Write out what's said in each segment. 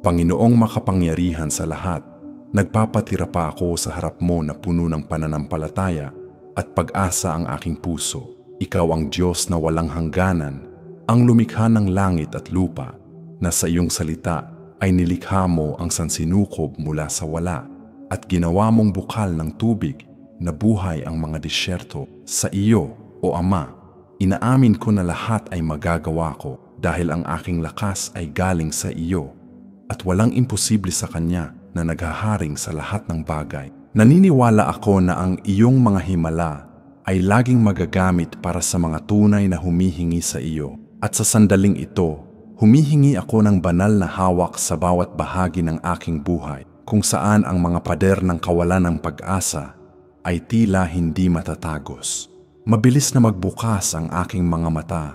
Panginoong makapangyarihan sa lahat, nagpapatira pa ako sa harap mo na puno ng pananampalataya at pag-asa ang aking puso. Ikaw ang Diyos na walang hangganan, ang lumikha ng langit at lupa, na sa iyong salita ay nilikha mo ang sansinukob mula sa wala at ginawa mong bukal ng tubig na buhay ang mga disyerto. Sa iyo, O Ama, inaamin ko na lahat ay magagawa ko dahil ang aking lakas ay galing sa iyo at walang imposible sa Kanya na naghaharing sa lahat ng bagay. Naniniwala ako na ang iyong mga himala ay laging magagamit para sa mga tunay na humihingi sa iyo. At sa sandaling ito, humihingi ako ng banal na hawak sa bawat bahagi ng aking buhay, kung saan ang mga pader ng kawalan ng pag-asa ay tila hindi matatagos. Mabilis na magbukas ang aking mga mata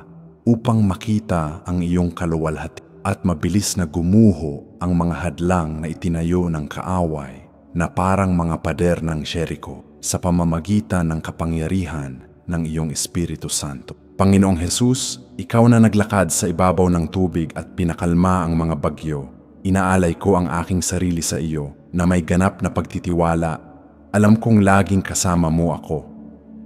upang makita ang iyong kaluwalhati at mabilis na gumuho ang mga hadlang na itinayo ng kaaway na parang mga pader ng Jericho sa pamamagitan ng kapangyarihan ng iyong Espiritu Santo. Panginoong Jesus, ikaw na naglakad sa ibabaw ng tubig at pinakalma ang mga bagyo. Inaalay ko ang aking sarili sa iyo na may ganap na pagtitiwala. Alam kong laging kasama mo ako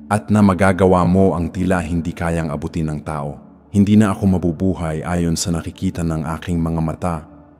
at na magagawa mo ang tila hindi kayang abutin ng tao. Hindi na ako mabubuhay ayon sa nakikita ng aking mga mata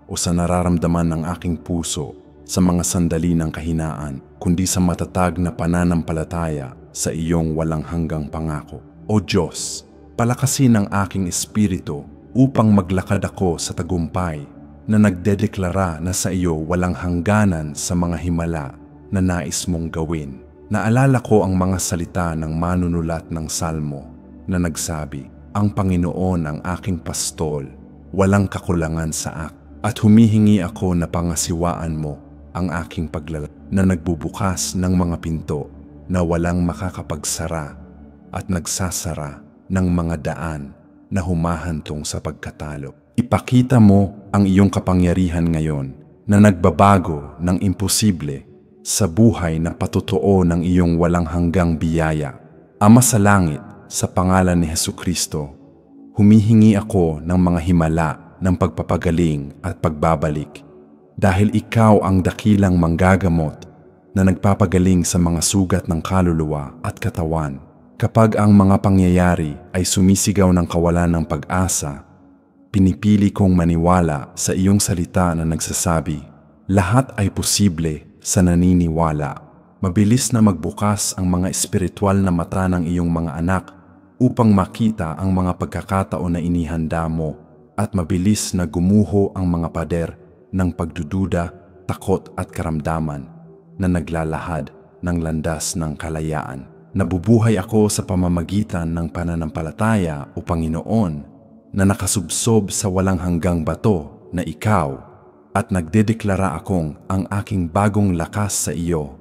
o sa nararamdaman ng aking puso sa mga sandali ng kahinaan, kundi sa matatag na pananampalataya sa iyong walang hanggang pangako. O Diyos, palakasin ang aking espiritu upang maglakad ako sa tagumpay na nagdedeklara na sa iyo walang hangganan sa mga himala na nais mong gawin. Naalala ko ang mga salita ng manunulat ng Salmo na nagsabi, "Ang Panginoon ang aking pastol, walang kakulangan sa akin." At humihingi ako na pangasiwaan mo ang aking paglalakad na nagbubukas ng mga pinto na walang makakapagsara at nagsasara ng mga daan na humahantong sa pagkatalo. Ipakita mo ang iyong kapangyarihan ngayon na nagbabago ng imposible sa buhay na patotoo ng iyong walang hanggang biyaya. Ama sa langit, sa pangalan ni Hesukristo, humihingi ako ng mga himala ng pagpapagaling at pagbabalik dahil ikaw ang dakilang manggagamot na nagpapagaling sa mga sugat ng kaluluwa at katawan. Kapag ang mga pangyayari ay sumisigaw ng kawalan ng pag-asa, pinipili kong maniwala sa iyong salita na nagsasabi, lahat ay posible sa naniniwala. Mabilis na magbukas ang mga espiritual na mata ng iyong mga anak upang makita ang mga pagkakataon na inihanda mo at mabilis na gumuho ang mga pader ng pagdududa, takot at karamdaman na naglalahad ng landas ng kalayaan. Nabubuhay ako sa pamamagitan ng pananampalataya o Panginoon na nakasubsob sa walang hanggang bato na ikaw at nagdedeklara akong ang aking bagong lakas sa iyo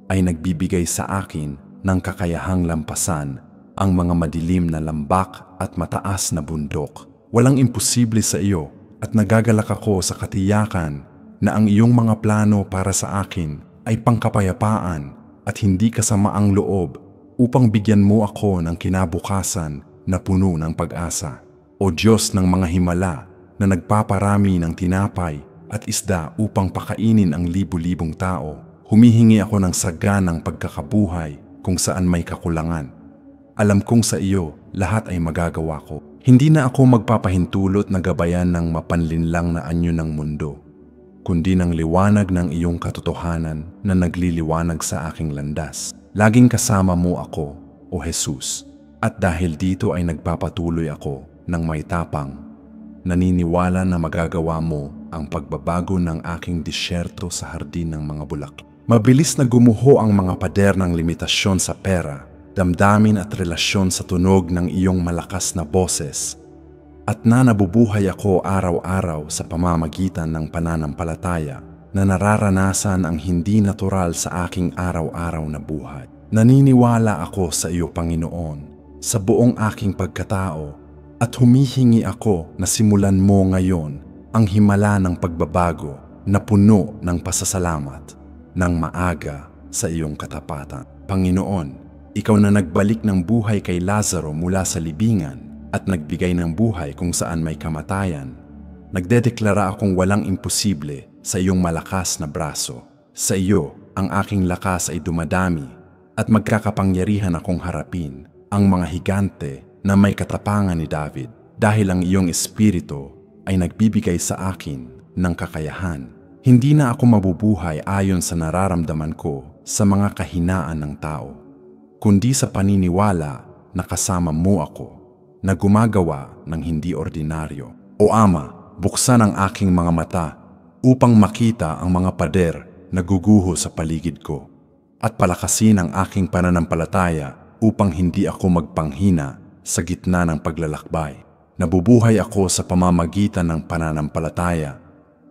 ay nagbibigay sa akin ng kakayahang lampasan ang mga madilim na lambak at mataas na bundok. Walang imposible sa iyo at nagagalak ako sa katiyakan na ang iyong mga plano para sa akin ay pangkapayapaan at hindi kasamaang loob upang bigyan mo ako ng kinabukasan na puno ng pag-asa. O Diyos ng mga himala na nagpaparami ng tinapay at isda upang pakainin ang libu-libong tao, humihingi ako ng saganang pagkakabuhay kung saan may kakulangan. Alam kong sa iyo lahat ay magagawa ko. Hindi na ako magpapahintulot na gabayan ng mapanlinlang na anyo ng mundo, kundi ng liwanag ng iyong katotohanan na nagliliwanag sa aking landas. Laging kasama mo ako, O Jesus, at dahil dito ay nagpapatuloy ako ng may tapang, naniniwala na magagawa mo ang pagbabago ng aking disyerto sa hardin ng mga bulaklak. Mabilis na gumuho ang mga pader ng limitasyon sa pera, damdamin at relasyon sa tunog ng iyong malakas na boses, at na nabubuhay ako araw-araw sa pamamagitan ng pananampalataya na nararanasan ang hindi natural sa aking araw-araw na buhay. Naniniwala ako sa iyo, Panginoon, sa buong aking pagkatao at humihingi ako na simulan mo ngayon ang himala ng pagbabago na puno ng pasasalamat ng maaga sa iyong katapatan. Panginoon, ikaw na nagbalik ng buhay kay Lazaro mula sa libingan at nagbigay ng buhay kung saan may kamatayan, Nagdedeklara akong walang imposible sa iyong malakas na braso. Sa iyo, ang aking lakas ay dumadami at magkakapangyarihan akong harapin ang mga higante na may katapangan ni David dahil ang iyong espiritu ay nagbibigay sa akin ng kakayahan. Hindi na ako mabubuhay ayon sa nararamdaman ko sa mga kahinaan ng tao, kundi sa paniniwala na kasama mo ako na gumagawa ng hindi ordinaryo. O Ama, buksan ang aking mga mata upang makita ang mga pader na guguho sa paligid ko at palakasin ang aking pananampalataya upang hindi ako magpanghina sa gitna ng paglalakbay. Nabubuhay ako sa pamamagitan ng pananampalataya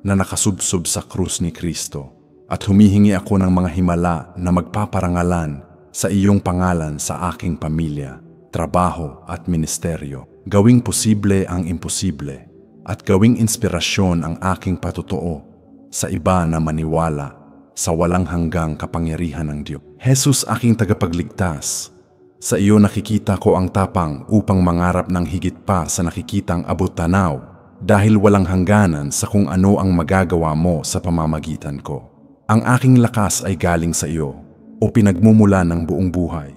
na nakasubsob sa krus ni Kristo at humihingi ako ng mga himala na magpaparangalan sa iyong pangalan sa aking pamilya, trabaho at ministeryo. Gawing posible ang imposible at gawing inspirasyon ang aking patutuo sa iba na maniwala sa walang hanggang kapangyarihan ng Diyos. Jesus, aking tagapagligtas, sa iyo nakikita ko ang tapang upang mangarap ng higit pa sa nakikitang abot-tanaw dahil walang hangganan sa kung ano ang magagawa mo sa pamamagitan ko. Ang aking lakas ay galing sa iyo o pinagmumula ng buong buhay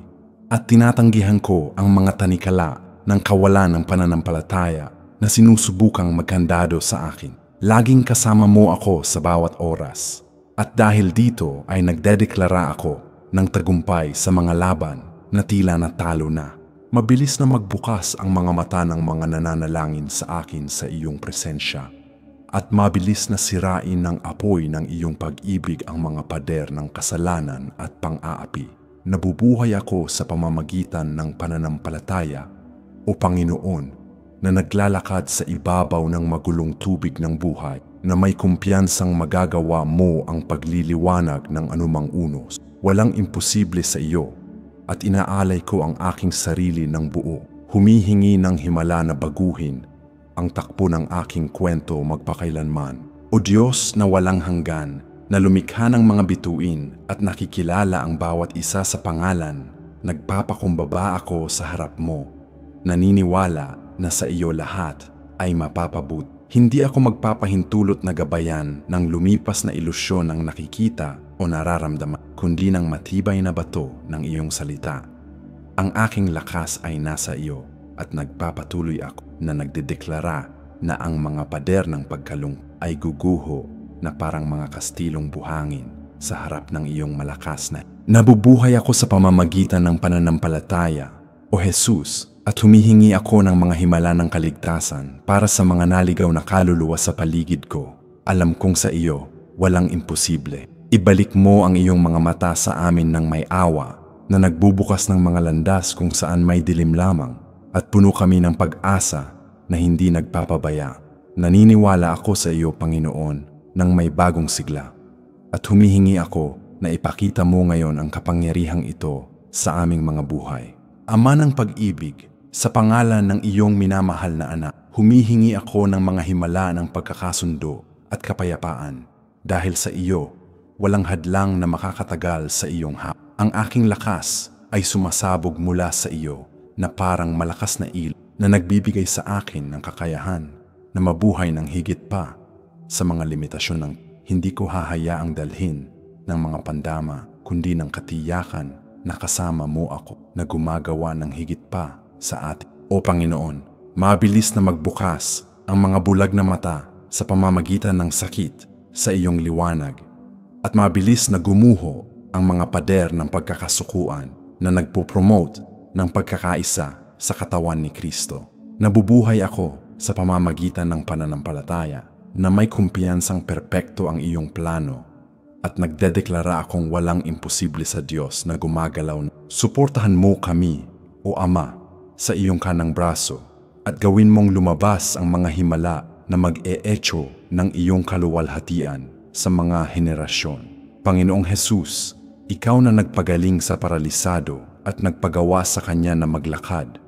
at tinatanggihan ko ang mga tanikala ng kawalan ng pananampalataya na sinusubukang magkandado sa akin. Laging kasama mo ako sa bawat oras at dahil dito ay nagdedeklara ako ng tagumpay sa mga laban na tila natalo na. Mabilis na magbukas ang mga mata ng mga nananalangin sa akin sa iyong presensya at mabilis na sirain ng apoy ng iyong pag-ibig ang mga pader ng kasalanan at pang-aapi. Nabubuhay ako sa pamamagitan ng pananampalataya, O Panginoon, na naglalakad sa ibabaw ng magulong tubig ng buhay na may kumpiyansang magagawa mo ang pagliliwanag ng anumang unos. Walang imposible sa iyo at inaalay ko ang aking sarili ng buo. Humihingi ng himala na baguhin ang takbo ng aking kwento magpakailanman. O Diyos na walang hanggan, na lumikha ng mga bituin at nakikilala ang bawat isa sa pangalan, nagpapakumbaba ako sa harap mo. Naniniwala na sa iyo lahat ay mapapabut. Hindi ako magpapahintulot na gabayan ng lumipas na ilusyon ng nakikita o nararamdaman, kundi ng matibay na bato ng iyong salita. Ang aking lakas ay nasa iyo at nagpapatuloy ako na nagdedeklara na ang mga pader ng pagkalung ay guguho na parang mga kastilong buhangin sa harap ng iyong malakas na. Nabubuhay ako sa pamamagitan ng pananampalataya, O Jesus, at humihingi ako ng mga himala ng kaligtasan para sa mga naligaw na kaluluwa sa paligid ko. Alam kong sa iyo, walang imposible. Ibalik mo ang iyong mga mata sa amin ng may awa na nagbubukas ng mga landas kung saan may dilim lamang at puno kami ng pag-asa na hindi nagpapabaya. Naniniwala ako sa iyo, Panginoon, ng may bagong sigla at humihingi ako na ipakita mo ngayon ang kapangyarihang ito sa aming mga buhay. Ama ng pag-ibig, sa pangalan ng iyong minamahal na anak, humihingi ako ng mga himala ng pagkakasundo at kapayapaan dahil sa iyo, walang hadlang na makakatagal sa iyong hap. Ang aking lakas ay sumasabog mula sa iyo na parang malakas na ilaw na nagbibigay sa akin ng kakayahan na mabuhay ng higit pa sa mga limitasyon ng hindi ko hahayaang dalhin ng mga pandama, kundi ng katiyakan na kasama mo ako na gumagawa ng higit pa sa atin. O Panginoon, mabilis na magbukas ang mga bulag na mata sa pamamagitan ng sakit sa iyong liwanag at mabilis na gumuho ang mga pader ng pagkakasukuan na nagpo-promote ng pagkakaisa sa katawan ni Kristo. Nabubuhay ako sa pamamagitan ng pananampalataya na may kumpiyansang perpekto ang iyong plano at nagdedeklara akong walang imposible sa Diyos na gumagalaw. Suportahan mo kami, O Ama, sa iyong kanang braso at gawin mong lumabas ang mga himala na mag-e-echo ng iyong kaluwalhatian sa mga henerasyon. Panginoong Jesus, ikaw na nagpagaling sa paralisado at nagpagawa sa kanya na maglakad.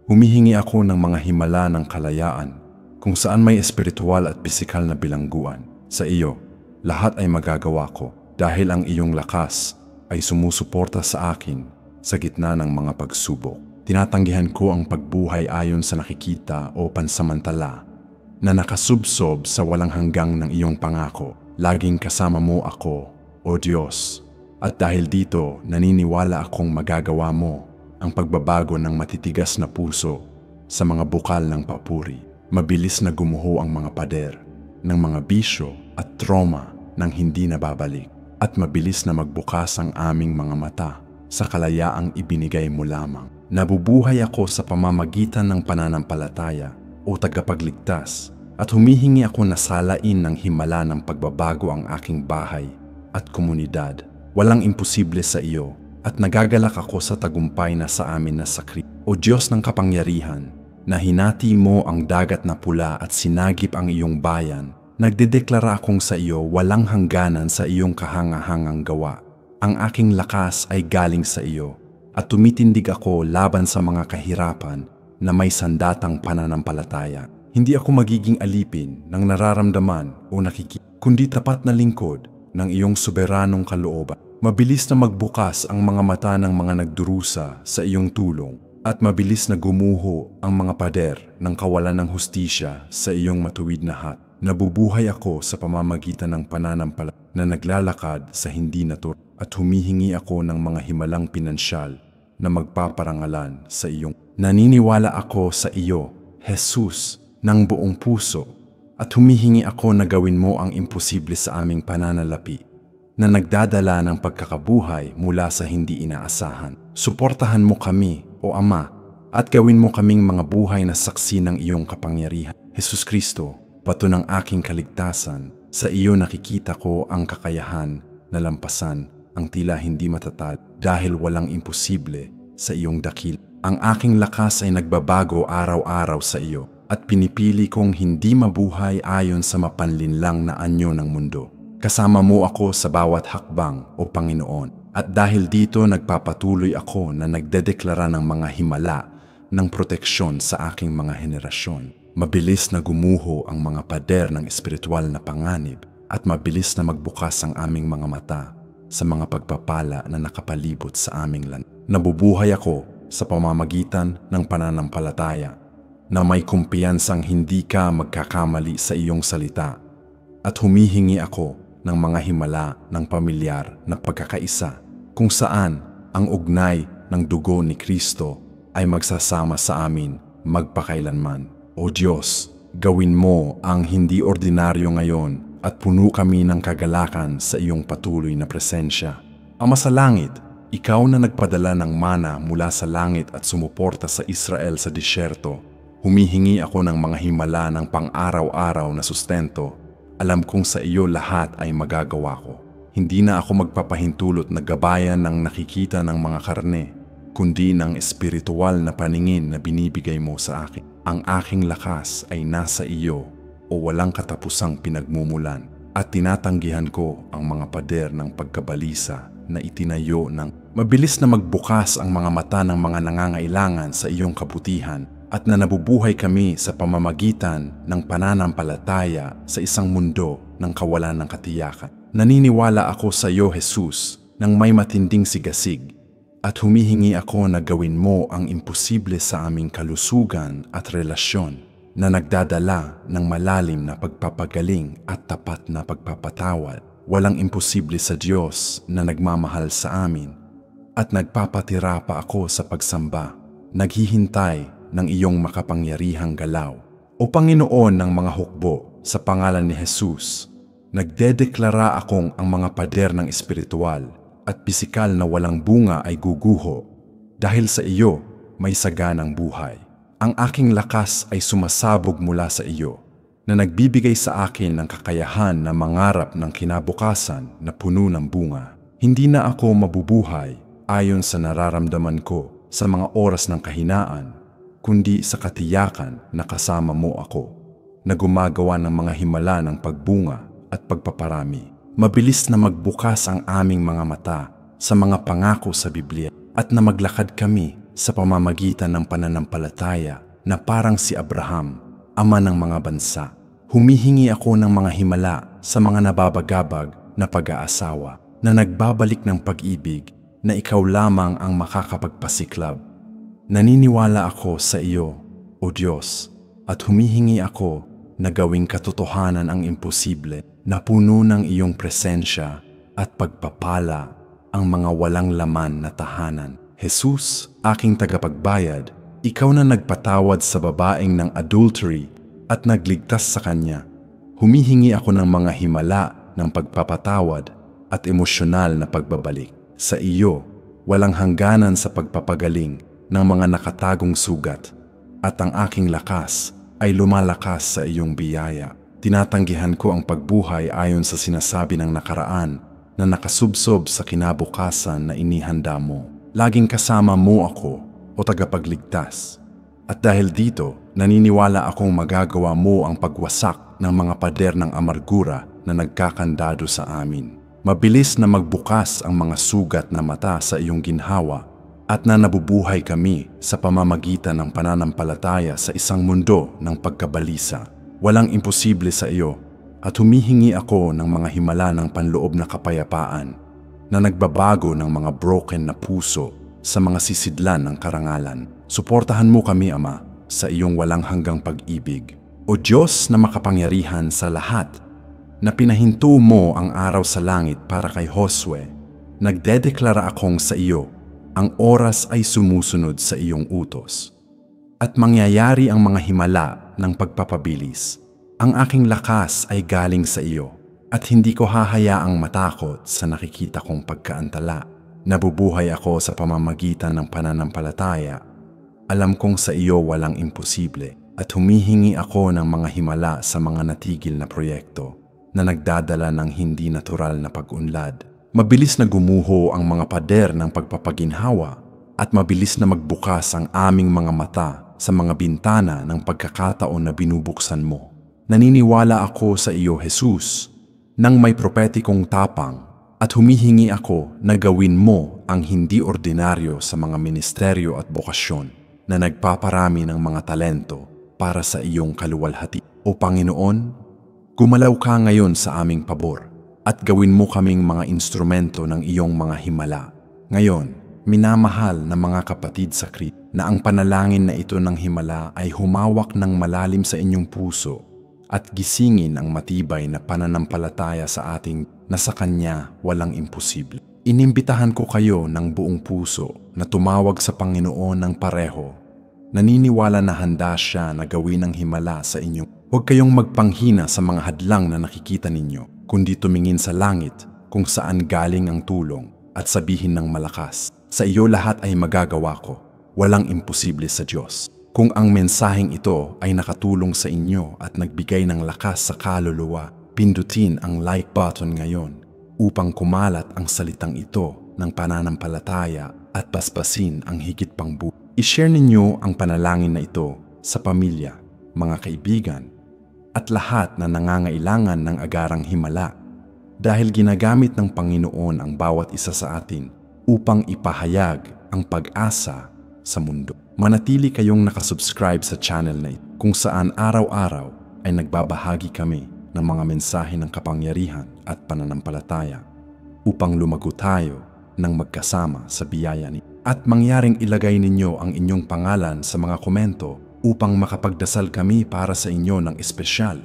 Humihingi ako ng mga himala ng kalayaan kung saan may espiritual at pisikal na bilangguan. Sa iyo, lahat ay magagawa ko dahil ang iyong lakas ay sumusuporta sa akin sa gitna ng mga pagsubok. Tinatanggihan ko ang pagbuhay ayon sa nakikita o pansamantala na nakasubsob sa walang hanggang ng iyong pangako. Laging kasama mo ako, O Diyos. At dahil dito, naniniwala akong magagawa mo ang pagbabago ng matitigas na puso sa mga bukal ng papuri. Mabilis na gumuho ang mga pader ng mga bisyo at trauma ng hindi nababalik. At mabilis na magbukas ang aming mga mata sa kalayaang ibinigay mo lamang. Nabubuhay ako sa pamamagitan ng pananampalataya o tagapagligtas at humihingi ako na salain ng himala ng pagbabago ang aking bahay at komunidad. Walang imposible sa iyo at nagagalak ako sa tagumpay na sa amin na sakri. O Diyos ng kapangyarihan, na hinati mo ang dagat na pula at sinagip ang iyong bayan, nagdedeklara akong sa iyo walang hangganan sa iyong kahangahangang gawa. Ang aking lakas ay galing sa iyo at tumitindig ako laban sa mga kahirapan na may sandatang pananampalataya. Hindi ako magiging alipin ng nararamdaman o nakikita, kundi tapat na lingkod ng iyong soberanong kalooban. Mabilis na magbukas ang mga mata ng mga nagdurusa sa iyong tulong at mabilis na gumuho ang mga pader ng kawalan ng hustisya sa iyong matuwid na hat. Nabubuhay ako sa pamamagitan ng pananampalataya na naglalakad sa hindi naturang at humihingi ako ng mga himalang pinansyal na magpaparangalan sa iyong. Naniniwala ako sa iyo, Jesus, ng buong puso at humihingi ako na gawin mo ang imposible sa aming pananalapi na nagdadala ng pagkakabuhay mula sa hindi inaasahan. Suportahan mo kami, O Ama, at gawin mo kaming mga buhay na saksi ng iyong kapangyarihan. Jesus Kristo, pato ng aking kaligtasan, sa iyo nakikita ko ang kakayahan na lampasan ang tila hindi matatag dahil walang imposible sa iyong dakil. Ang aking lakas ay nagbabago araw-araw sa iyo at pinipili kong hindi mabuhay ayon sa mapanlinlang na anyo ng mundo. Kasama mo ako sa bawat hakbang, O Panginoon. At dahil dito nagpapatuloy ako na nagdedeklara ng mga himala ng proteksyon sa aking mga henerasyon. Mabilis na gumuho ang mga pader ng espiritual na panganib at mabilis na magbukas ang aming mga mata sa mga pagpapala na nakapalibot sa aming land. Nabubuhay ako sa pamamagitan ng pananampalataya na may kumpiyansang hindi ka magkakamali sa iyong salita at humihingi ako ng mga himala ng pamilyar na pagkakaisa kung saan ang ugnay ng dugo ni Kristo ay magsasama sa amin magpakailanman. O Diyos, gawin mo ang hindi ordinaryo ngayon at puno kami ng kagalakan sa iyong patuloy na presensya. Ama sa langit, ikaw na nagpadala ng mana mula sa langit at sumuporta sa Israel sa disyerto, humihingi ako ng mga himala ng pang-araw-araw na sustento. Alam kong sa iyo lahat ay magagawa ko. Hindi na ako magpapahintulot na gabayan ng nakikita ng mga karne, kundi ng espiritual na paningin na binibigay mo sa akin. Ang aking lakas ay nasa iyo o walang katapusang pinagmumulan at tinatanggihan ko ang mga pader ng pagkabalisa na itinayo ng mabilis na magbukas ang mga mata ng mga nangangailangan sa iyong kabutihan at na nabubuhay kami sa pamamagitan ng pananampalataya sa isang mundo ng kawalan ng katiyakan. Naniniwala ako sa iyo, Jesus, nang may matinding sigasig at humihingi ako na gawin mo ang imposible sa aming kalusugan at relasyon na nagdadala ng malalim na pagpapagaling at tapat na pagpapatawad. Walang imposible sa Diyos na nagmamahal sa amin at nagpapatira pa ako sa pagsamba, naghihintay ng iyong makapangyarihang galaw. O Panginoon ng mga hukbo, sa pangalan ni Jesus, nagdedeklara akong ang mga pader ng espiritual at pisikal na walang bunga ay guguho dahil sa iyo may saganang buhay. Ang aking lakas ay sumasabog mula sa iyo na nagbibigay sa akin ng kakayahan na mangarap ng kinabukasan na puno ng bunga. Hindi na ako mabubuhay ayon sa nararamdaman ko sa mga oras ng kahinaan, kundi sa katiyakan na kasama mo ako, na gumagawa ng mga himala ng pagbunga at pagpaparami. Mabilis na magbukas ang aming mga mata sa mga pangako sa Biblia at na maglakad kami sa pamamagitan ng pananampalataya na parang si Abraham, ama ng mga bansa. Humihingi ako ng mga himala sa mga nababagabag na pag-aasawa na nagbabalik ng pag-ibig na ikaw lamang ang makakapagpasiklab. Naniniwala ako sa iyo, O Diyos, at humihingi ako na gawing katotohanan ang imposible, na puno ng iyong presensya at pagpapala ang mga walang laman na tahanan. Jesus, aking tagapagbayad, ikaw na nagpatawad sa babaeng ng adultery at nagligtas sa kanya. Humihingi ako ng mga himala ng pagpapatawad at emosyonal na pagbabalik. Sa iyo, walang hangganan sa pagpapagaling ng mga nakatagong sugat, at ang aking lakas ay lumalakas sa iyong biyaya. Tinatanggihan ko ang pagbuhay ayon sa sinasabi ng nakaraan na nakasubsob sa kinabukasan na inihanda mo. Laging kasama mo ako o tagapagligtas. At dahil dito, naniniwala akong magagawa mo ang pagwasak ng mga pader ng amargura na nagkakandado sa amin. Mabilis na magbukas ang mga sugat na mata sa iyong ginhawa at na nabubuhay kami sa pamamagitan ng pananampalataya sa isang mundo ng pagkabalisa. Walang imposible sa iyo at humihingi ako ng mga himala ng panloob na kapayapaan na nagbabago ng mga broken na puso sa mga sisidlan ng karangalan. Suportahan mo kami, Ama, sa iyong walang hanggang pag-ibig. O Diyos na makapangyarihan sa lahat, na pinahinto mo ang araw sa langit para kay Josue, nagdedeklara akong sa iyo, ang oras ay sumusunod sa iyong utos. At mangyayari ang mga himala ng pagpapabilis. Ang aking lakas ay galing sa iyo, at hindi ko hahayaang matakot sa nakikita kong pagkaantala. Nabubuhay ako sa pamamagitan ng pananampalataya. Alam kong sa iyo walang imposible, at humihingi ako ng mga himala sa mga natigil na proyekto na nagdadala ng hindi natural na pag-unlad. Mabilis na gumuho ang mga pader ng pagpapaginhawa at mabilis na magbukas ang aming mga mata sa mga bintana ng pagkakataon na binubuksan mo. Naniniwala ako sa iyo, Jesus, nang may propetikong tapang at humihingi ako na gawin mo ang hindi ordinaryo sa mga ministeryo at bokasyon na nagpaparami ng mga talento para sa iyong kaluwalhati. O Panginoon, gumalaw ka ngayon sa aming pabor at gawin mo kaming mga instrumento ng iyong mga himala. Ngayon, minamahal na mga kapatid sa Kristo, na ang panalangin na ito ng himala ay humawak ng malalim sa inyong puso at gisingin ang matibay na pananampalataya sa ating na sa Kanya walang imposible. Inimbitahan ko kayo ng buong puso na tumawag sa Panginoon ng pareho. Naniniwala na handa siya na gawin ang himala sa inyo. Huwag kayong magpanghina sa mga hadlang na nakikita ninyo, kundi tumingin sa langit kung saan galing ang tulong at sabihin ng malakas, sa iyo lahat ay magagawa ko. Walang imposible sa Diyos. Kung ang mensaheng ito ay nakatulong sa inyo at nagbigay ng lakas sa kaluluwa, pindutin ang like button ngayon upang kumalat ang salitang ito ng pananampalataya at paspasin ang higit pang buhay. I-share ninyo ang panalangin na ito sa pamilya, mga kaibigan, at lahat na nangangailangan ng agarang himala dahil ginagamit ng Panginoon ang bawat isa sa atin upang ipahayag ang pag-asa sa mundo. Manatili kayong nakasubscribe sa channel na ito kung saan araw-araw ay nagbabahagi kami ng mga mensahe ng kapangyarihan at pananampalataya upang lumago tayo ng magkasama sa biyaya ni. At mangyaring ilagay ninyo ang inyong pangalan sa mga komento upang makapagdasal kami para sa inyo ng espesyal.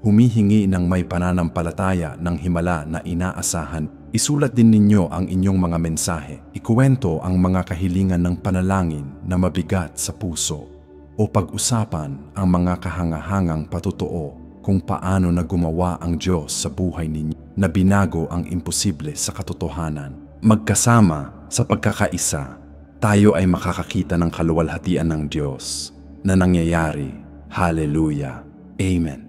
Humihingi ng may pananampalataya ng himala na inaasahan. Isulat din ninyo ang inyong mga mensahe. Ikuwento ang mga kahilingan ng panalangin na mabigat sa puso o pag-usapan ang mga kahangahangang patotoo kung paano na gumawa ang Diyos sa buhay ninyo na binago ang imposible sa katotohanan. Magkasama sa pagkakaisa, tayo ay makakakita ng kaluwalhatian ng Diyos na nangyayari. Hallelujah. Amen.